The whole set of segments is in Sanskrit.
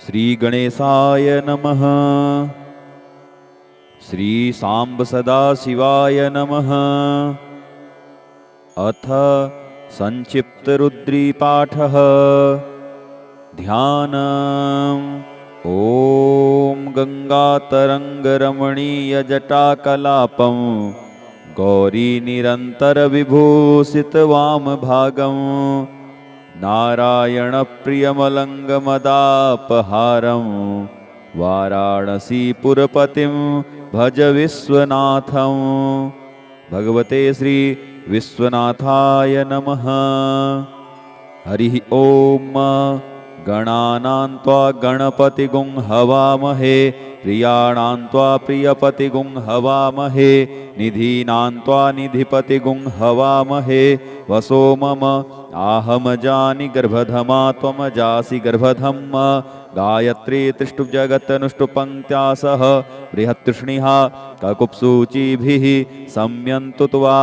श्रीगणेशाय नमः। श्रीसाम्ब सदाशिवाय नमः। अथ संक्षिप्तरुद्रीपाठः। ध्यानम्। ॐ गङ्गातरङ्गरमणीयजटाकलापं गौरीनिरन्तरविभूषितवामभागं नारायणप्रियमलङ्गमदापहारं वाराणसीपुरपतिं भज विश्वनाथं। भगवते श्री विश्वनाथाय नमः। हरिः ॐ। गणानां त्वा गणपतिगुं हवामहे, प्रियाणां त्वा प्रियपतिगुं हवामहे, निधीनां त्वा निधिपतिगुं हवामहे। वसो मम आहमजानि गर्भधमा त्वमजासि गर्भधम्। गायत्री त्रिष्टुप्जगत्तनुष्टुपङ्क्त्या सह बृहत्तृष्णिः ककुप्सूचिभिः सम्यन्तु त्वा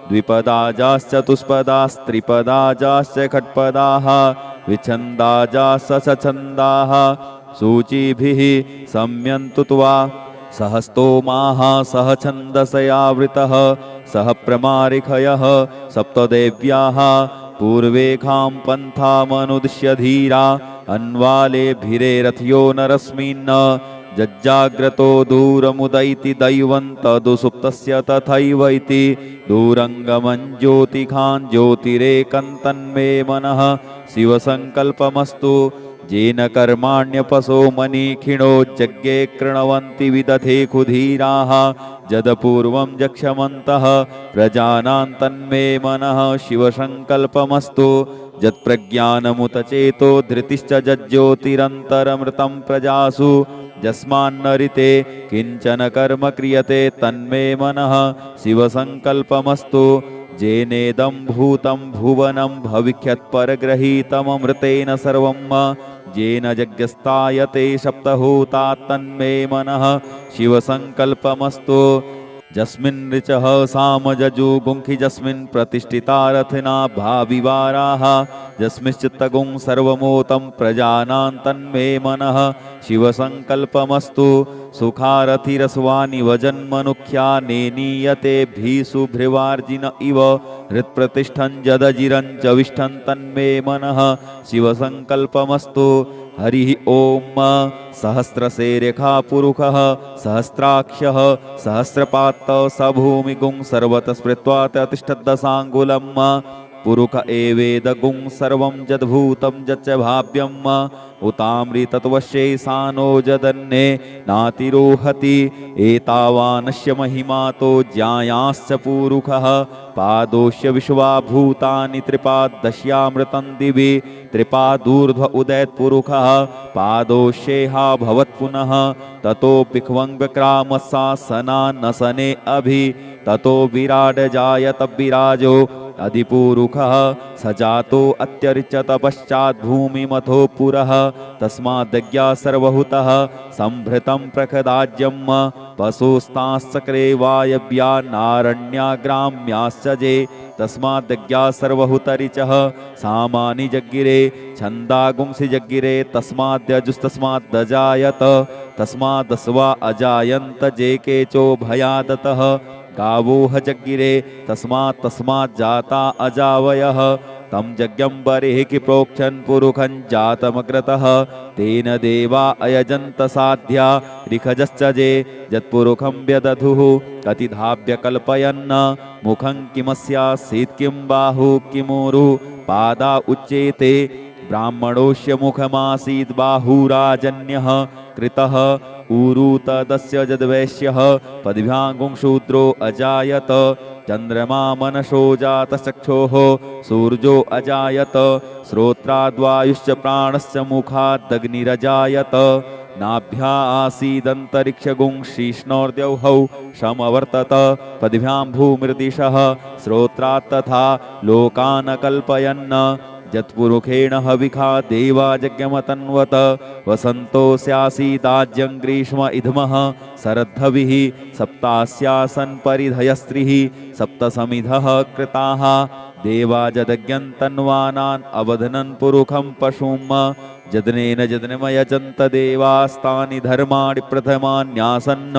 द्विपदाजाश्चतुष्पदास्त्रिपदाजाश्च खट्पदाः विच्छन्दाजाश्च सूचिभिः सम्यन्तु त्वा। सहस्तोमाः सह छन्दसयावृतः सह प्रमारिखयः सप्तदेव्याः पूर्वेखां पन्थामनुदिश्य धीरा अन्वालेभिरेरथ्यो नरस्मिन् जज्जाग्रतो दूरमुदैति दैवं तदुसुप्तस्य तथैव इति दूरङ्गमं ज्योतिखान् ज्योतिरेकन्तन्मे मनः शिवसङ्कल्पमस्तु। येन कर्माण्यपसो मनीखिणो जज्ञे कृणवन्ति विदधे खुधीराः जदपूर्वं जक्षमन्तः प्रजानां तन्मे मनः शिवसङ्कल्पमस्तु। यत्प्रज्ञानमुत चेतो धृतिश्च जज्ज्योतिरन्तरमृतं प्रजासु यस्मान्नरिते किञ्चन कर्म क्रियते तन्मे मनः शिवसङ्कल्पमस्तु। जेनेदं भूतं भुवनं भविष्यत्परगृहीतममृतेन सर्वं येन यज्ञस्तायते सप्तहूता तन्मे मनः शिवसङ्कल्पमस्तु। यस्मिन् ऋचः सामजजुगुंखि यस्मिन् प्रतिष्ठिता रथना भाविवाराः यस्मिश्चित्तगुं सर्वमोतं प्रजानां तन्मे मनः शिवसङ्कल्पमस्तु। सुखारथिरस्वानि वजन्मनुख्या नेनीयते भीषुभृवार्जिन इव हृत्प्रतिष्ठं जदजिरं च विष्ठं तन्मे मनः शिवसङ्कल्पमस्तु। हरिः ॐ। सहस्रशेरेखा पुरुषः सहस्राक्षः सहस्रपात्तौ स भूमिगुं सर्वतः स्मृत्वा तिष्ठद्दशाङ्गुलं पुरुष एवेदगुं सर्वं यद्भूतं यच्च भाव्यं उतामृतत्वशेषानो जदन्ये नातिरोहति। एतावानस्य महिमातो ज्यायाश्च पुरुषः पादोष्य विश्वाभूतानि त्रिपादस्यामृतं दिवि त्रिपादूर्ध्व उदैत्पुरुषः पादोष्येहा भवत्पुनः ततो विक्वङ्ग्रामशासनानसने अभि ततो विराड जायत विराजो अधिपुरुषः सजातो अत्यर्चत पश्चात् भूमिमथो पुरः तस्माद्यज्ञा सर्वहुतः संभृतं प्रखदाज्यं पशुस्ताश्चक्रे वायव्या नारण्याग्राम्याश्च जे तस्माद्यज्ञा सर्वहुतरिचः सामानि जग्गिरे छन्दागुंसि जग्गिरे तस्माद्यजुस्तस्माद्दजायत तस्मादस्वा अजायन्त जे केचो भयादतः गावोह जग्गिरे तस्मात् जाता अजावयः तं यज्ञं बर्हिः प्रोक्षन् पुरुखं जातमग्रतः तेन देवा अयजन्त साध्या ऋखजश्च जे यत्पुरुखं व्यदधुः कतिधाव्य कल्पयन् मुखं किमस्यासीत् किं बाहु किमुरु पादा उच्येते ब्राह्मणोऽस्य मुखमासीत् बाहुराजन्यः कृतः ऊरु तदस्य यद्वैश्यः पद्भ्यां शूद्रो अजायत चन्द्रमा मनसो जातचक्षोः सूर्यो अजायत श्रोत्राद्वायुश्च प्राणश्च मुखादग्निरजायत नाभ्या आसीदन्तरिक्षगुं शीष्णोर्द्यौहौ समवर्तत पद्भ्यां भूमिर्दिशः श्रोत्रात् तथा लोकान् कल्पयन् यत्पुरुषेण हविखा देवा यज्ञमतन्वत वसन्तोऽस्यासीदाज्यं ग्रीष्म इध्मः शरद्धविः सप्तास्यासन् परिधयस्त्रिः सप्तसमिधः कृताः देवाजदज्ञन्तन्वानान् अवधनन् पुरुखं पशुं जदनेन जदनमयजन्त देवास्तानि धर्माणि प्रथमान्यासन्न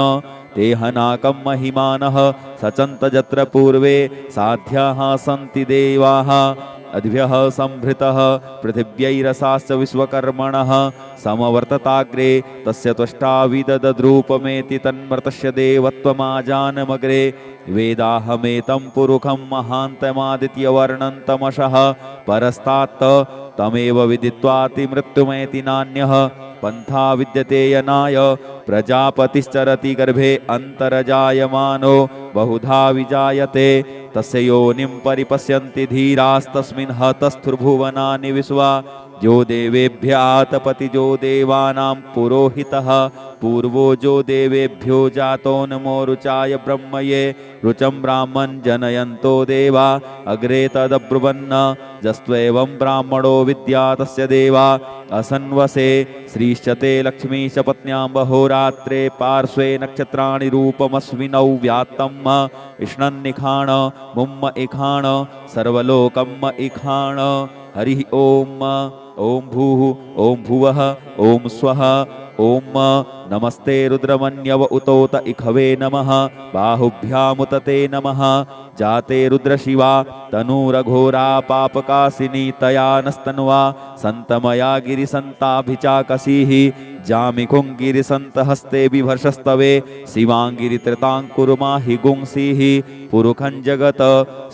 ते हनाकं महिमानः सचन्त जत्र पूर्वे साध्याः सन्ति देवाः अद्भ्यः संभृतः पृथिव्यैरसाश्च विश्वकर्मणः समवर्तताग्रे तस्य त्वष्टा विददद्रूपमेति तन्मर्तस्य देवत्वमाजानमग्रे वेदाहमेतं पुरुखं महान्तमादित्यवर्णन्तमशः परस्तात् तमेव विदित्वातिमृत्युमेति नान्यः पन्था विद्यते यनाय प्रजापतिश्चरति गर्भे अन्तरजायमानो बहुधा विजायते तस्य योनिं परिपश्यन्ति धीरास्तस्मिन् हतस्थुर्भुवनानि विश्वा जो देवेभ्य आतपति जो देवानां पुरोहितः पूर्वो जो देवेभ्यो जातो नमो रुचाय ब्रह्मये रुचं ब्राह्मण जनयन्तो देवा अग्रे तदब्रुवन्न जस्त्वेवं ब्राह्मणो विद्या तस्य देवा असन्वसे श्रीश्चते लक्ष्मीश पत्न्यां बहोरात्रे पार्श्वे नक्षत्राणि रूपमस्विनौ व्यात्तम् इष्णन्निखाण मुम्म इखाण सर्वलोकम् इखाण हरि ओम ओम भूः ओम भुवः ओम स्वः ओम नमस्ते रुद्रमन्यव उतोत इखवे नमः बाहुभ्यामुतते नमः जाते रुद्रशिवा तनूरघोरा पापकासिनी तया नस्तन्वा सन्तमया गिरिसन्ताभिचाकसीः जामिकुङ्गिरिसन्तहस्ते बिभर्षस्तवे शिवाङ्गिरित्रताङ्कुर्माहि गुंसीः पुरुखं जगत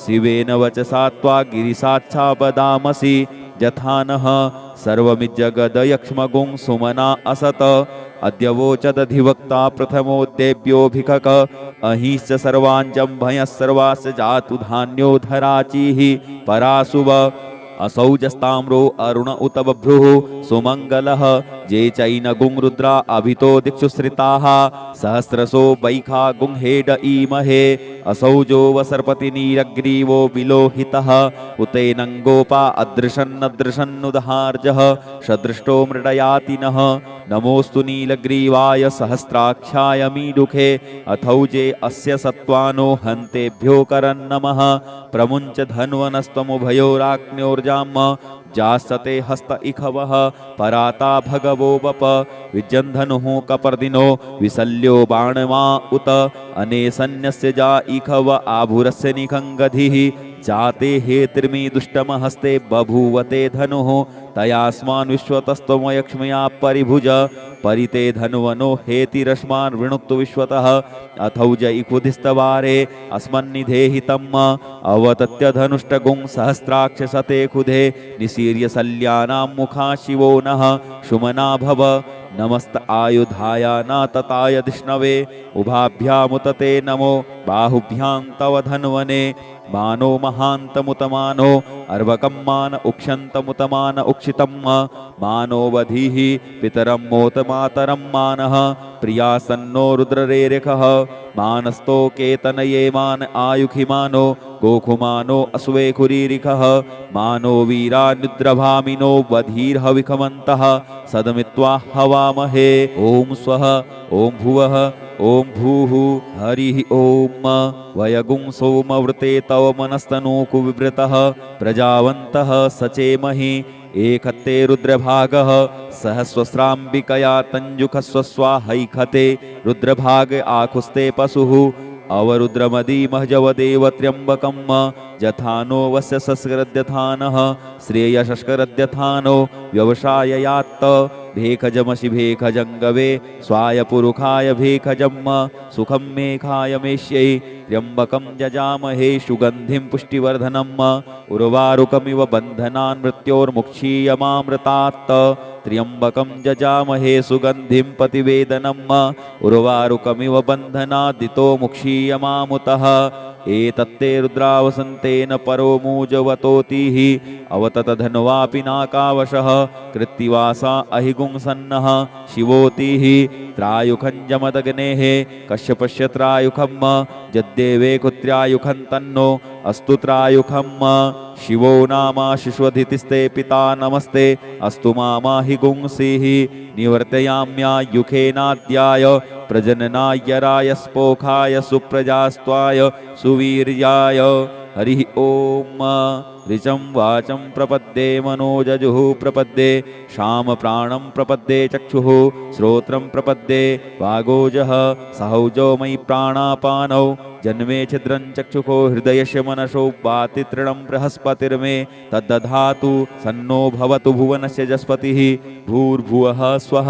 शिवेन वचसा त्वा गिरिसाच्छापदामसि यथा नः सर्वमिज्जगदयक्ष्मगुं सुमना असत अद्यवोचदधिवक्ता प्रथमोद्देव्योऽभिकक अहिश्च सर्वाञ्जम्भयः सर्वास्य जातु धान्यो धराचीः परासुव असौजस्ताम्रो अरुण उत बभ्रुः सुमङ्गलः जे चैनगुं रुद्रा अभितो दिक्षु श्रिताः सहस्रसो वैखा गुंहेड ईमहे असौजो वसर्पतिनीरग्रीवो विलोहितः उतेनङ्गोपा अदृशन्नदृशन्नुदहार्जः सदृष्टो मृडयातिनः नमोऽस्तु नीलग्रीवाय सहस्राक्षाय मीडुखे अथौजे अस्य सत्त्वानो हन्तेभ्यो करन्नमः प्रमुञ्च धन्वनस्त्वमुभयोराग्न्योर्जाम् जासते हस्त इखवः पराता भगवो बप विजन्धनुः कपर्दिनो विसल्यो बाणमा उत अनेसन्यस्य जा इखव आभुरस्य निखङ्गधिः जाते हेतिर्मी दुष्टमहस्ते बभूवते धनुः तयास्मान् विश्वतस्त्वमयक्ष्मया परिभुज परिते धनुवनो हेतिरस्मान् वृणुक्तु विश्वतः अथौज इखुधिस्तवारे अस्मन्निधेहितम् अवतत्य धनुष्टगुं सहस्राक्षसते खुधे निशीर्य सल्यानां मुखा शिवो नः शुमना भव नमस्त आयुधाय न तताय धिष्णवे उभाभ्यामुतते नमो बाहुभ्यां तव धन्वने मानो महान्तमुतमानो अर्वकं मान उक्षन्तमुतमान उक्षितं मानो वधीः पितरं मोतमातरं मानः प्रियासन्नो रुद्ररेरिखः मानस्तो केतनये मान आयुखिमानो गोखुमानो अस्वेखुरीरिखः मानो वीरान्युद्रभामिनो वधीर्हविखमन्तः सदमित्वा हवामहे ॐ स्वः ॐ भुवः ॐ भूः हरिः ॐ वयगुं सोमवृते तव मनस्तनूकुविवृतः प्रजावन्तः सचेमहि एकत्ते रुद्रभागः सहस्वस्राम्बिकया तञ्जुखस्वस्वाहैखते रुद्रभाग आकुस्ते पशुः अवरुद्रमदीमहजवदेव त्र्यम्बकं जथानो वस्य सस्करद्यथानः श्रेयशस्करद्यथानो व्यवसाययात्त भेखजमसि भेखजङ्गवे स्वायपुरुखाय भेखजम् सुखं मेघाय मेष्यै त्र्यम्बकं जजामहे सुगन्धिं पुष्टिवर्धनम् उर्वारुकमिव बन्धनान् मृत्योर्मुक्षीयमामृतात् त्र्यम्बकं जजामहे सुगन्धिं पतिवेदनम् उर्वारुकमिव बन्धनादितो मुक्षीयमामुतः एतत्ते रुद्रावसन्तेन परो मूजवतोतिः अवततधन्वापि नाकावशः कृत्तिवासा अहिगुंसन्नः शिवोतिः त्रायुखञ्जमदग्नेः कश्यपश्य त्रायुखं यद्देवे कुत्र्यायुखं तन्नो अस्तु त्रायुखं शिवो नामा शिश्वधितिस्ते पिता नमस्ते अस्तु मामा हि गुंसीः निवर्तयाम्यायुखेनाद्याय प्रजननाय राय स्पोखाय सुप्रजास्त्वाय सुवीर्याय हरिः ॐ ऋचं वाचं प्रपद्ये मनोजजुः प्रपद्ये श्यामप्राणं प्रपद्ये चक्षुः श्रोत्रं प्रपद्ये वागोजः सहौजो मयि प्राणापानौ जन्मे छिद्रं चक्षुको हृदयस्य मनसो वाति तृणं बृहस्पतिर्मे तद्दधातु सन्नो भवतु भुवनस्य जस्पतिः भूर्भुवः स्वः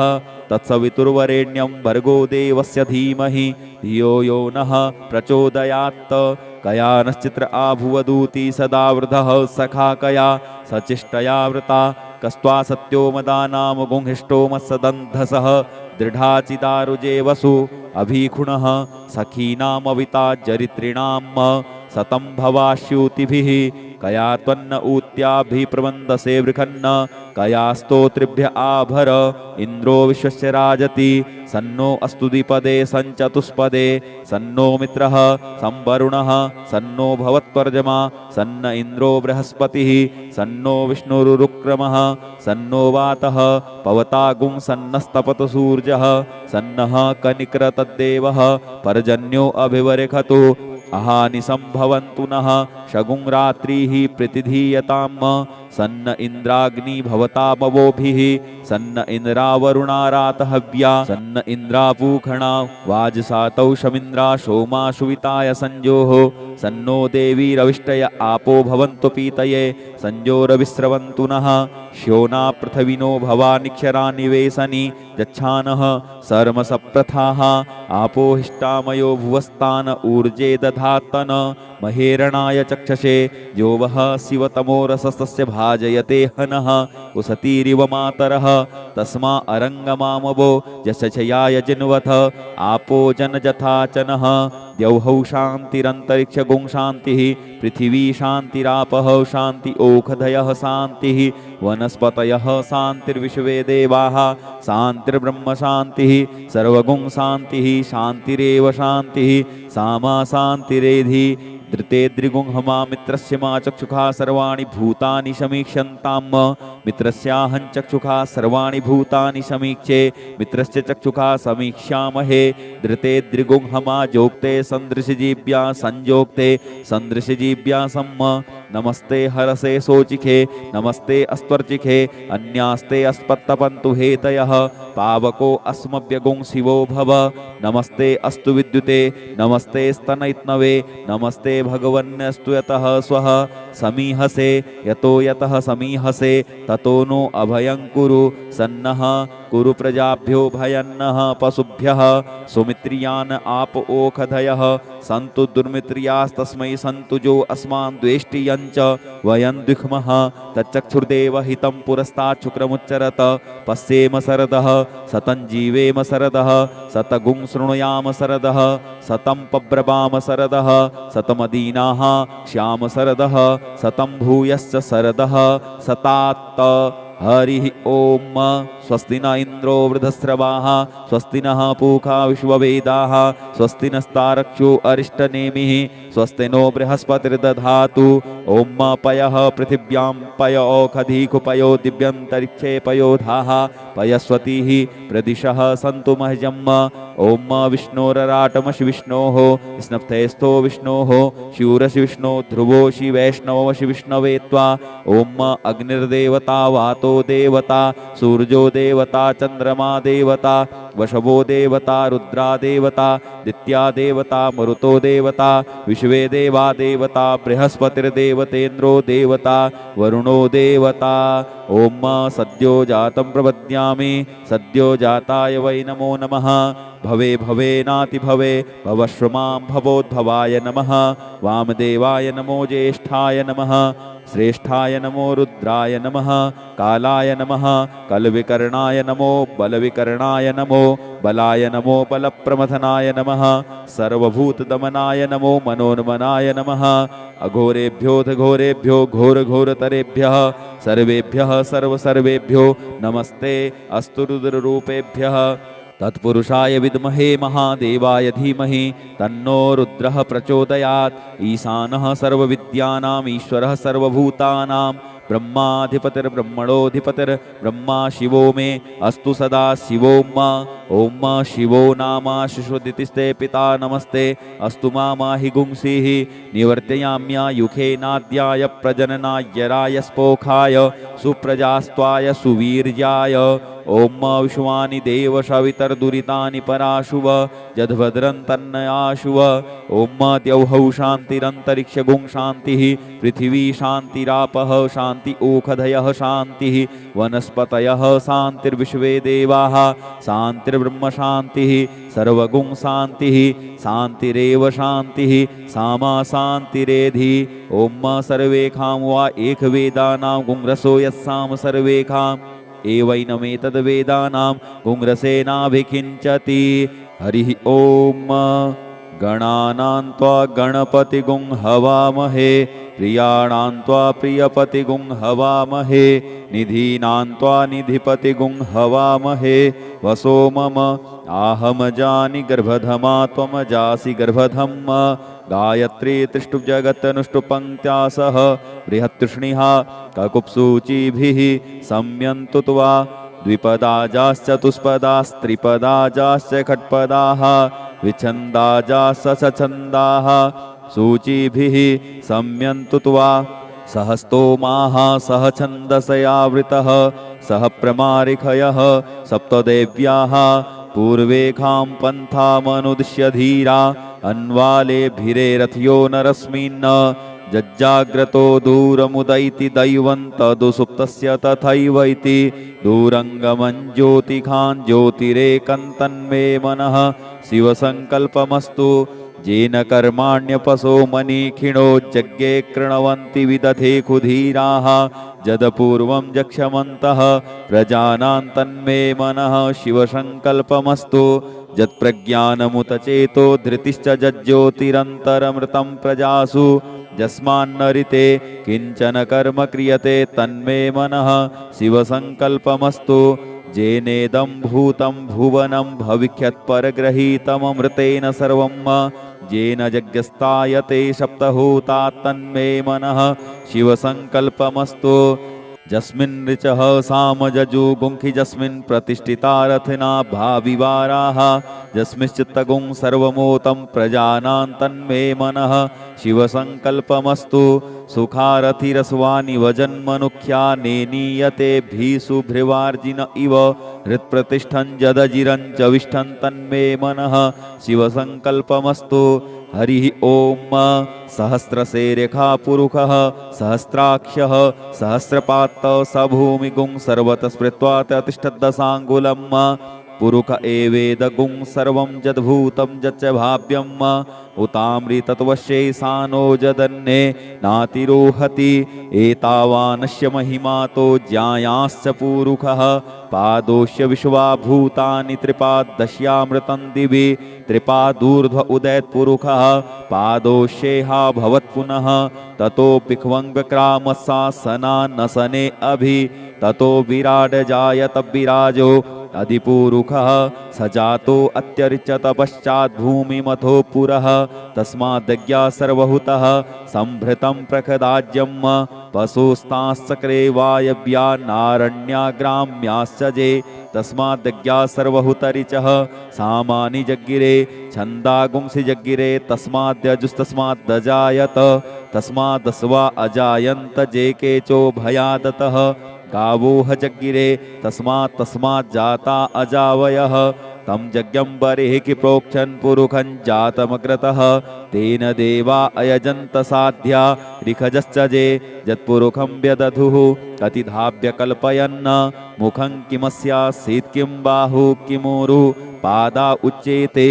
तत्सवितुर्वरेण्यं भर्गो देवस्य धीमहि धियो यो नः प्रचोदयात् कया नश्चित्र आभुवदूति सदा वृधः सखा कया सचिष्टया वृता कस्त्वा सत्यो मदानाम गुंहिष्टो मत्सदन्धसः दृढाचिदारुजे वसु अभीखुणः सखीनामविता जरित्रिणाम् सतं भवाश्यूतिभिः कया त्वन्न ऊत्याभिप्रबन्धसे वृखन्न कया स्तोत्रिभ्य आभर इन्द्रो विश्वस्य राजति सन्नो अस्तु द्विपदे सञ्चतुष्पदे सन्नो मित्रः संवरुणः सन्नो भवत्वर्जमा सन्न इन्द्रो बृहस्पतिः सन्नो विष्णुरुक्रमः सन्नो वातः पवतागुं सन्नस्तपतु सूर्यः सन्नः कनिक्रतद्देवः पर्जन्यो अभिवरेखतु अहानि संभवन्तु नः शगुं रात्रिः प्रतिधीयताम् सन्न इन्द्राग्नि भवतामवोभिः सन्न इन्द्रावरुणारातहव्या सन्न इन्द्रापूखणा वाजसातौ शमिन्द्रा सोमा सुविताय संजोः सन्नो देवी रविष्टय आपो भवन्तु पीतये संजोरविस्रवन्तु नः श्योना पृथविनो भवानिक्षरा निवेशनि गच्छानः सर्मसप्रथाः आपो हिष्टामयो भुवस्तान ऊर्जे दधातन महेरणाय चक्षसे जो वः शिवतमोरसस्तस्य भाजयते हनः उसतीरिव मातरः तस्मा अरङ्गमामवो यशचयाय जिन्वथ आपो जनजथाचनः द्यौहौ शान्तिरन्तरिक्षगुं शान्तिः पृथिवी शान्तिरापः शान्ति ओखधयः शान्तिः वनस्पतयः शान्तिर्विश्वे देवाः शान्तिर्ब्रह्म शान्तिः सर्वगुं शान्तिः शान्तिरेव शान्तिः सामा शान्तिरेधि धृते द्रिगुंहमा मित्रस्य मा चक्षुखा सर्वाणि भूतानि समीक्ष्यन्ताम् मित्रस्याहं चक्षुखा सर्वाणि भूतानि समीक्षे मित्रस्य चक्षुखा समीक्ष्यामहे धृते द्रिगुंहमा जोक्ते सन्दृशजीव्या संजोक्ते सन्दृशजीव्या सम्म नमस्ते हरसे सोचिखे नमस्ते अस्त्वर्चिखे अन्यास्ते अस्पत्तपन्तु हेतयः पावको अस्मभ्यगुं शिवो भव नमस्ते अस्तु विद्युते नमस्ते स्तनयित्नवे नमस्ते भगवन्यस्तु यतः स्वः समीहसे यतो यतः समीहसे ततो नो अभयं कुरु सन्नः कुरु प्रजाभ्यो भयन्नः पशुभ्यः सुमित्रियान् आप ओखधयः सन्तु दुर्मित्रियास्तस्मै सन्तु जो अस्मान् द्वेष्टियञ्च वयं द्विख्मः तच्चक्षुर्देव हितं पुरस्तात् शुक्रमुच्चरत पश्येम सरदः सतं जीवेम सरदः सतगुं शृणुयाम सरदः सतं पब्रवाम सरदः सतमदीनाः श्याम सरदः सतं भूयश्च सरदः सतात्त हरिः ॐ स्वस्ति न इन्द्रो वृधस्रवाः स्वस्ति नः पूषा विश्ववेदाः स्वस्ति नस्तारक्षो अरिष्टनेमिः स्वस्ति नो बृहस्पतिर्दधातु ॐ पयः पृथिव्यां पय ओखधीकुपयो दिव्यन्तरिक्षे पयोधाः पयस्वतीः प्रदिशः सन्तु मह्यम् ॐ विष्णोरराटमशि विष्णोः स्नप्तेस्थो विष्णोः शूरसि विष्णो ध्रुवोषि वैष्णवमशि विष्णवे त्वा ॐ अग्निर्देवता वातो देवता सूर्यो देवता चन्द्रमा देवता वशवो देवता रुद्रा देवता दित्या देवता मरुतो देवता विश्वे देवा देवता बृहस्पतिर्देवतेन्द्रो देवता वरुणो देवता ॐ सद्यो जातं प्रपद्यामि सद्यो जाताय वै नमो नमः भवे भवेनाति भवे भवश्रुमां भवोद्भवाय नमः वामदेवाय नमो ज्येष्ठाय नमः श्रेष्ठाय नमो रुद्राय नमः कालाय नमः कलविकर्णाय नमो बलविकर्णाय नमो बलाय नमो बलप्रमथनाय नमः सर्वभूतदमनाय नमो मनोन्मनाय नमः अघोरेभ्योऽथ घोरेभ्यो घोरघोरतरेभ्यः सर्वेभ्यः सर्वसर्वेभ्यो नमस्ते अस्तु रुद्ररूपेभ्यः तत्पुरुषाय विद्महे महादेवाय धीमहि तन्नो रुद्रः प्रचोदयात् ईशानः सर्वविद्यानाम् ईश्वरः सर्वभूतानां ब्रह्माधिपतिर्ब्रह्मणोऽधिपतिर्ब्रह्मा शिवो मे अस्तु सदा शिवों ओम शिवो नामा शिशुदितिस्ते पिता नमस्ते अस्तु माहि गुंसीः निवर्तयाम्यायुखेनाद्याय प्रजननाय स्पोखाय सुप्रजास्त्वाय सुवीर्याय ओम विश्वानि देव सवितर्दुरितानि पराशुव जद्भद्रं तन्नयाशुव ओम द्यौहौ शान्तिरन्तरिक्ष गुं शान्तिः पृथिवी शान्तिरापः शान्ति ओषधयः शान्तिः वनस्पतयः शान्तिर्विश्वे देवाः शान्तिर्ब्रह्म शान्तिः सर्वगुं शान्तिः शान्तिरेव शान्तिः सामा शान्तिरेधि ओम सर्वेखां वा एकवेदानां गुंरसो यस्साम सर्वेखां एवैनमेतद्वेदानां गुंरसेनाभिखिञ्चति हरिः ओम गणानां त्वा गणपतिगुं हवामहे प्रियाणां त्वा प्रियपतिगुं हवामहे निधीनां त्वा निधिपतिगुं हवामहे वसो मम आहमजानि गर्भधमा त्वमजासि गर्भधम् गायत्री त्रिष्टुप् जगत्तनुष्टुपङ्क्त्या सह बृहत्तृष्णिः ककुप्सूचिभिः सम्यन्तु त्वा द्विपदाजाश्चतुष्पदास्त्रिपदाजाश्च खट्पदाः विच्छन्दाजाश्च सूचिभिः सम्यन्तु त्वा सहस्तोमाः सह छन्दसयावृतः सह प्रमारिखयः सप्तदेव्याः पूर्वेखां पन्थामनुदिश्य धीरा अन्वालेभिरेरथ्यो नरस्मिन् जज्जाग्रतो दूरमुदैति दैवं तदुसुप्तस्य तथैवैति दूरङ्गमं ज्योतिखान् ज्योतिरेकं तन्मे मनः शिवसङ्कल्पमस्तु येन कर्माण्यपसो मनीखिणो जज्ञे कृणवन्ति विदधे कुधीराः जदपूर्वं जक्षमन्तः प्रजानां तन्मे मनः शिवसङ्कल्पमस्तु जत्प्रज्ञानमुतचेतो धृतिश्च जज्ज्योतिरन्तरमृतं प्रजासु यस्मान्नरिते किञ्चन कर्म क्रियते तन्मे मनः शिवसङ्कल्पमस्तु जेनेदं भूतं भुवनं भविष्यत्परग्रहीतममृतेन सर्वं येन यज्ञस्तायते सप्तहूता तन्मे मनः शिवसङ्कल्पमस्तु जस्मिन् ऋचः सामजजुगुंखि जस्मिन् प्रतिष्ठिता रथना भाविवाराः जस्मिश्चित्तगुं सर्वमोतं प्रजानां तन्मे मनः शिवसङ्कल्पमस्तु सुखारथिरस्वानिव जन्मनुख्या नेनीयतेभिः इव हृत्प्रतिष्ठं जदजिरं च विष्ठं तन्मे मनः शिवसङ्कल्पमस्तु हरिः ओम सहस्रशेरेखा पुरुषः सहस्राक्षः सहस्रपात् स भूमिगुं सर्वतः स्मृत्वा तिष्ठद्दशाङ्गुलम् पुरुष एवेदगुं सर्वं जद्भूतं जच्च भाव्यम् उतामृतत्वशेषानो जदन्ये नातिरोहति एतावानस्य महिमातो ज्यायाश्च पुरुषः पादोष्य विश्वाभूतानि त्रिपादश्यामृतं दिवि त्रिपादूर्ध्व उदैत्पुरुषः पादोष्येहा भवत्पुनः ततो पिख्वङ्ग्रामशासनानसने अभि ततो विराड जायत विराजो अधिपुरुषः सजातो अत्यर्चत पश्चात् भूमिमथो पुरः तस्माद्ज्ञा सर्वहुतः संभृतं प्रखदाज्यं पशुस्ताश्चक्रे वायव्या नारण्याग्राम्याश्च जे तस्माद्ज्ञा सर्वहुतरिचः सामानि जग्गिरे छन्दागुंसि जग्गिरे तस्माद्यजुस्तस्माद्दजायत तस्मादस्वा अजायन्त जे केचो भयादतः गावोह जग्गिरे तस्मात् जाता अजावयः तं यज्ञं बरेः कि प्रोक्षन् पुरुखं जातमग्रतः तेन देवा अयजन्त साध्या ऋखजश्च जे यत्पुरुखं व्यदधुः कतिधाव्य कल्पयन् मुखं किमस्यासीत् किं बाहु किमूरु पादा उच्येते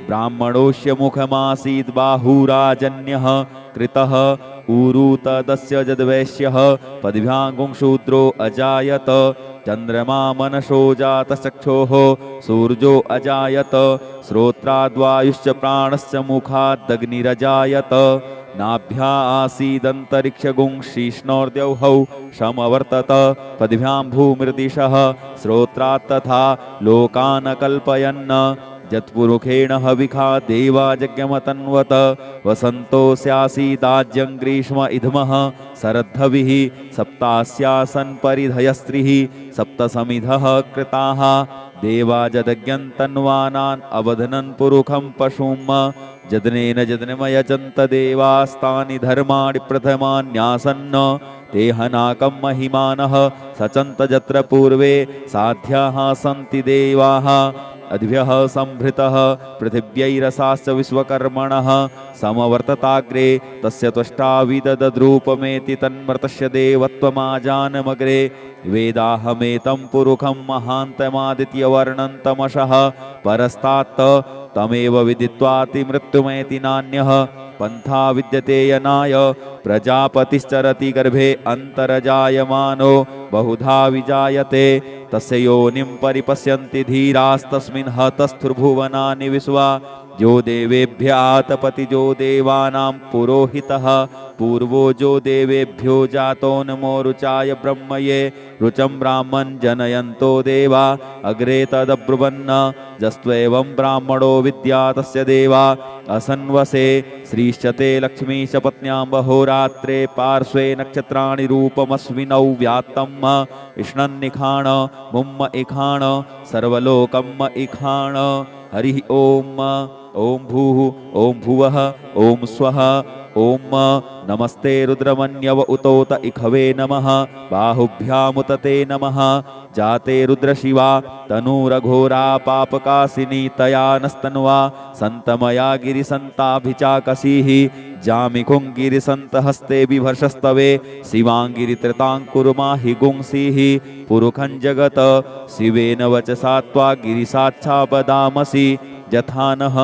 ब्राह्मणोऽस्य मुखमासीत् बाहुराजन्यः कृतः ऊरु तदस्य जद्वैश्यः पद्भ्यां शूद्रो अजायत चन्द्रमा मनसो जातचक्षोः सूर्यो अजायत श्रोत्राद्वायुश्च प्राणश्च मुखादग्निरजायत नाभ्या आसीदन्तरिक्षगुं शीष्णोर्द्यौहौ समवर्तत पद्भ्यां भूमिर्दिशः श्रोत्रात् तथा लोकान् कल्पयन् यत्पुरुषेण हविखा देवाजज्ञमतन्वत वसन्तो स्यासीदाज्यं ग्रीष्म इधमः शरद्धविः सप्तास्यासन् परिधयस्त्रिः सप्तसमिधः कृताः देवाजदज्ञन्तन्वानान् अवधनन् पुरुखं पशुम् जदनेन जदनमयजन्त देवास्तानि धर्माणि प्रथमान्यासन्न ते हनाकं महिमानः सचन्त जत्र पूर्वे साध्याः सन्ति देवाः अद्भ्यः संभृतः पृथिव्यैरसाश्च विश्वकर्मणः समवर्तताग्रे तस्य त्वष्टा विददद्रूपमेति तन्मर्तस्य देवत्वमाजानमग्रे वेदाहमेतं पुरुखं महान्तमादित्यवर्णन्तमशः परस्तात् तमेव विदित्वाति मृत्युमेति नान्यः पंथा विद्यते यनाय प्रजापतिश्चरति गर्भे अन्तरजायमानो बहुधा विजायते तस्य योनिं परिपश्यन्ति धीरास्तस्मिन् हतस्थुर्भुवनानि विश्वा जो देवेभ्य आतपति जो देवानां पुरोहितः पूर्वो जो देवेभ्यो जातो नमो रुचाय ब्रह्मये रुचं ब्राह्मण जनयन्तो देवा अग्रे तदब्रुवन्न जस्त्वेवं ब्राह्मणो विद्या तस्य देवा असन्वसे श्रीश्चते लक्ष्मीश पत्न्यां बहोरात्रे पार्श्वे नक्षत्राणि रूपमस्विनौ व्यात्तम् इष्णन्निखाण मुम्म इखाण सर्वलोकम् इखाण हरि ओम ओम भूः ओम भुवः ओम स्वः ओम नमस्ते रुद्रमन्यव उतोत इखवे नमः बाहुभ्यामुतते नमः जाते रुद्रशिवा तनूरघोरा पापकासिनी तया नस्तन्वा सन्तमया गिरिसन्ताभिचाकसीः जामिकुङ्गिरिसन्तहस्ते बिभर्षस्तवे शिवाङ्गिरित्रताङ्कुर्मा हि गुंसीः पुरुखं जगत शिवेन वचसा त्वा गिरिसाच्छापदामसि यथानः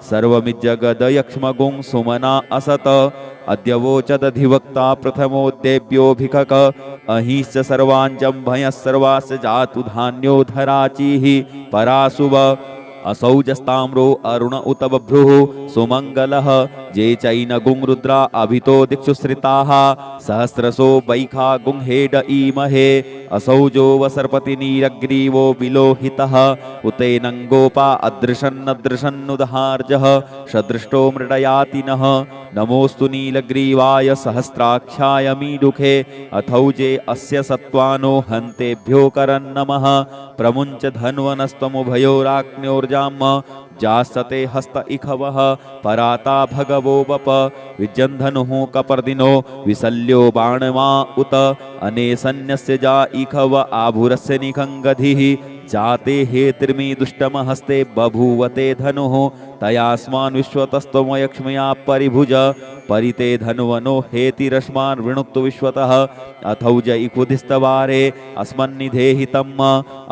सर्वमिज्जगदयक्ष्मगुं सुमना असत अद्यवोचदधिवक्ता प्रथमोद्देव्योऽभिकक अहिश्च सर्वाञ्जं भयः सर्वास्य जातु धान्यो धराचीः परासुव असौजस्ताम्रो अरुण उत बभ्रुः सुमङ्गलः जे चैनगुं रुद्रा अभितो दिक्षु श्रिताः सहस्रसो वैखा गुंहेड ईमहे असौजो वसर्पतिनीरग्रीवो विलोहितः उतेनङ्गोपा अदृशन्नदृशन्नुदहार्जः सदृष्टो मृडयातिनः नमोस्तु नीलग्रीवाय सहस्राक्षाय मीडुखे अथौजे अस्य सत्त्वानो हन्तेभ्यो करन्नमः प्रमुञ्च धन्वनस्तमुभयोराग्न्योर्जाम् जासते हस्त इखवः पराता भगवो वप विजन्धनुः कपर्दिनो विसल्यो बाणमा उत अनेसन्यस्य जा इखव आभुरस्य निखङ्गधिः जाते हेतिर्मी दुष्टमहस्ते बभूवते धनुः तयास्मान् विश्वतस्त्वमयक्ष्मया परिभुज परिते धनुवनो हेतिरस्मान् वृणुक्तु विश्वतः अथौज इखुधिस्तवारे अस्मन्निधेहितम्